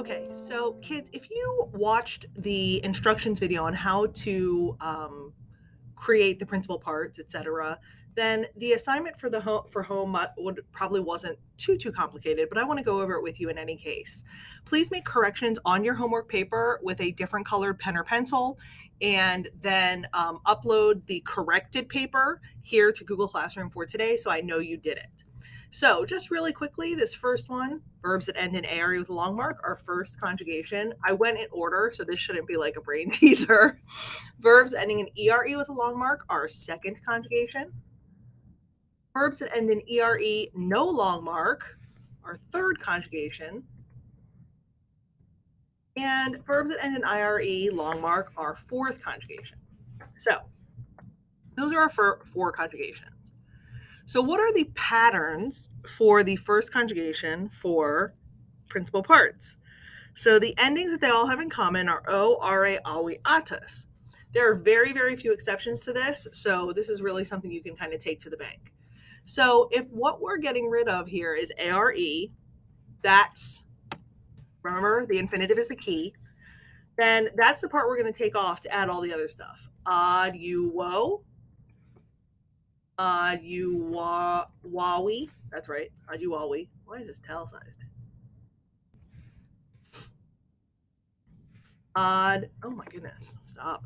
Okay, so kids, if you watched the instructions video on how to create the principal parts, etc., then the assignment for the home would probably wasn't too complicated, but I want to go over it with you in any case. Please make corrections on your homework paper with a different colored pen or pencil, and then upload the corrected paper here to Google Classroom for today so I know you did it. So just really quickly, this first one, verbs that end in ARE with a long mark, our first conjugation. I went in order, so this shouldn't be like a brain teaser. Verbs ending in ERE with a long mark, our second conjugation. Verbs that end in ERE, no long mark, our third conjugation. And verbs that end in IRE, long mark, our fourth conjugation. So those are our four conjugations. So what are the patterns for the first conjugation for principal parts? So the endings that they all have in common are o, are, awi, atus. There are very few exceptions to this, so this is really something you can kind of take to the bank. So if what we're getting rid of here is ARE, that's, remember, the infinitive is the key, then that's the part we're going to take off to add all the other stuff. Ad, you, wo. Ad, you, wawi. That's right, ad, you, wawi. Why is this italicized? Ad, oh my goodness, stop.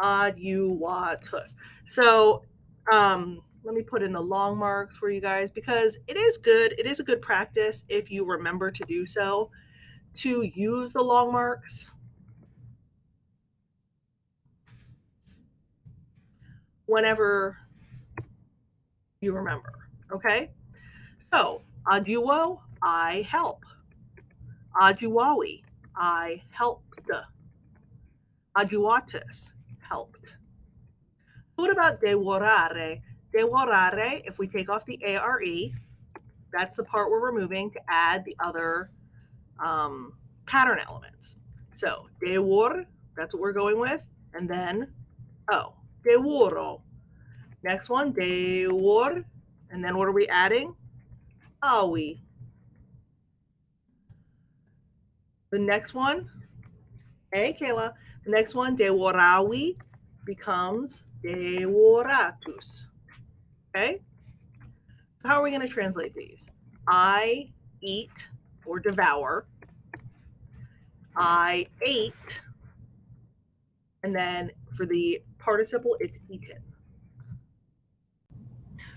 Ad, you, wa, tus. So let me put in the long marks for you guys because it is good. It is a good practice if you remember to do so, to use the long marks whenever you remember, okay? So, aduo, I help. Aduawi, I helped. Aduatus, helped. What about devorare? Devorare, if we take off the ARE, that's the part we're removing to add the other pattern elements. So, devor, that's what we're going with. And then, oh, devoro. Next one, devor. And then what are we adding? Awi. The next one, hey, Kayla. The next one, devorawi, becomes devoratus. Okay? So how are we going to translate these? I eat or devour. I ate. And then for the participle, it's eaten.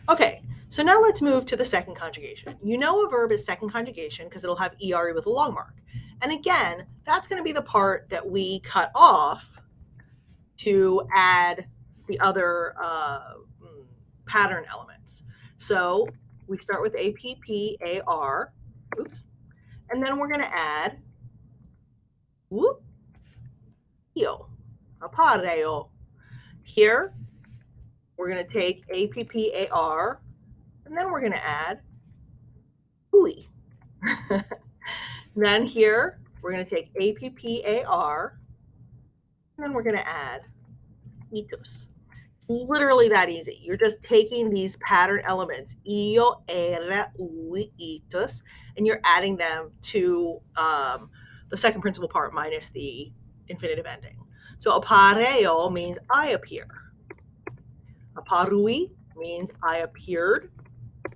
Okay, so now let's move to the second conjugation. You know a verb is second conjugation because it'll have ERE with a long mark. And again, that's going to be the part that we cut off to add the other pattern elements. So we start with APPAR, oops, and then we're going to add whoop, io, apareo. Here, we're going to take APPAR, and then we're going to add ui. Then here, we're going to take APPAR, and then we're going to add itus. It's literally that easy. You're just taking these pattern elements, io, era, ui, itus, and you're adding them to the second principal part minus the infinitive ending. So apareo means I appear. Aparui means I appeared. And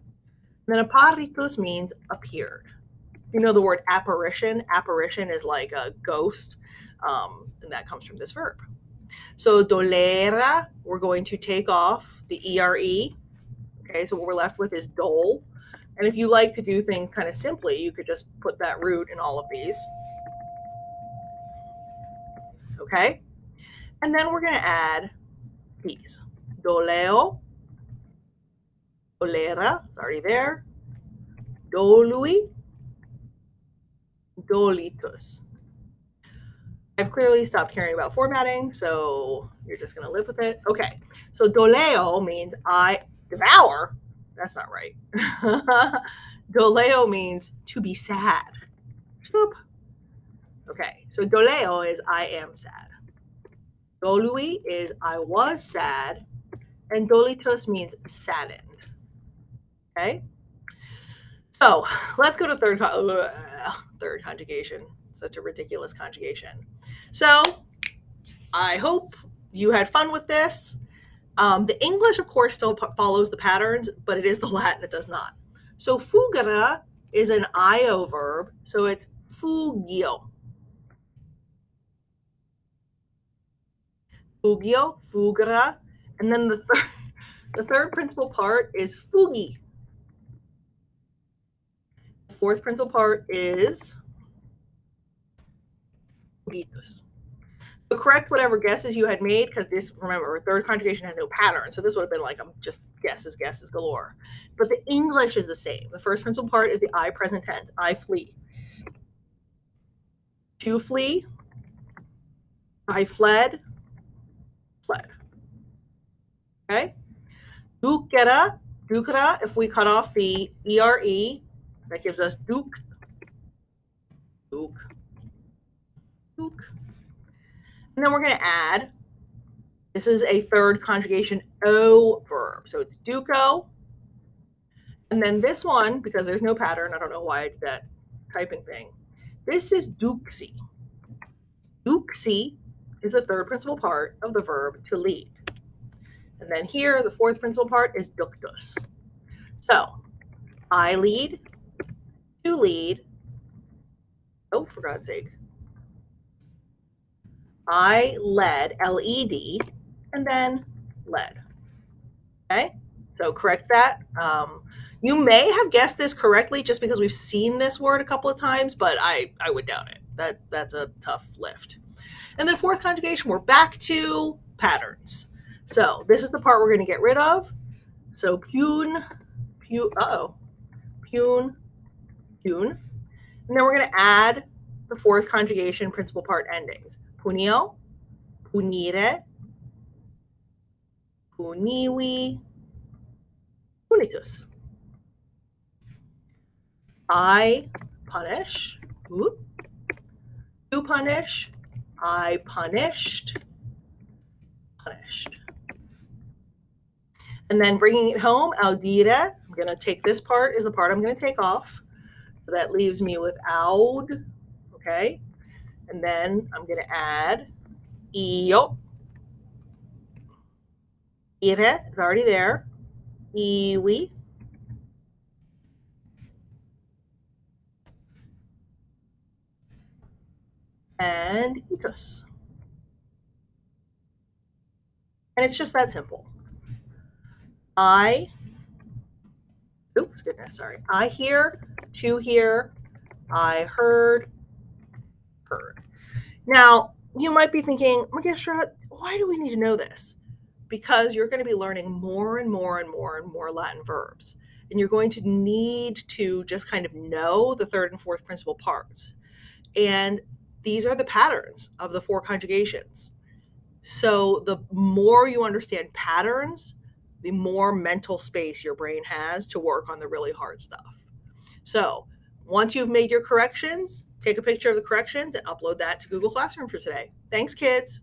then aparitus means appeared. You know the word apparition? Apparition is like a ghost, and that comes from this verb. So dolera, we're going to take off the ERE. Okay, so what we're left with is dole. And if you like to do things kind of simply, you could just put that root in all of these. Okay, and then we're going to add these. Doleo, dolera, it's already there. Dolui, dolitus. I've clearly stopped caring about formatting, so you're just going to live with it. Okay, so doleo means I devour. That's not right. Doleo means to be sad. Okay, so doleo is I am sad. Dolui is I was sad. And dolitus means saddened. Okay, so let's go to third conjugation. Such a ridiculous conjugation. So I hope you had fun with this. The English, of course, still follows the patterns, but it is the Latin that does not. So fugere is an IO verb, so it's fugio. Fugio, fugere. And then the third principal part is fugi. The fourth principal part is fugitus. So correct whatever guesses you had made, because this, remember, third conjugation has no pattern. So this would have been like, just guesses galore. But the English is the same. The first principal part is the I present tense. I flee. To flee. I fled. Fled. Okay? Ducera. Ducera, if we cut off the ERE, that gives us duke. Duke. Duke. And then we're going to add, this is a third conjugation O verb. So it's duco. And then this one, because there's no pattern, I don't know why I did that typing thing. This is duxi. Duxi is the third principal part of the verb to lead. And then here, the fourth principal part is ductus. So I lead, to lead. Oh, for God's sake. I led, L-E-D, and then led. Okay, so correct that. You may have guessed this correctly just because we've seen this word a couple of times, but I would doubt it. That's a tough lift. And then fourth conjugation, we're back to patterns. So this is the part we're going to get rid of. So pune. And then we're going to add the fourth conjugation principal part endings. Punio, punire, punivi, punitus. I punish. You punish. I punished. Punished. And then bringing it home, audire. I'm going to take this part is the part I'm going to take off. So that leaves me with aud. Okay. And then I'm going to add io. Ire is already there. Iwi. And itus. And it's just that simple. I hear, to hear, I heard. Now, you might be thinking, Magistra, why do we need to know this? Because you're going to be learning more and more and more and more Latin verbs. And you're going to need to just kind of know the third and fourth principal parts. And these are the patterns of the four conjugations. So the more you understand patterns, the more mental space your brain has to work on the really hard stuff. So once you've made your corrections, take a picture of the corrections and upload that to Google Classroom for today. Thanks, kids.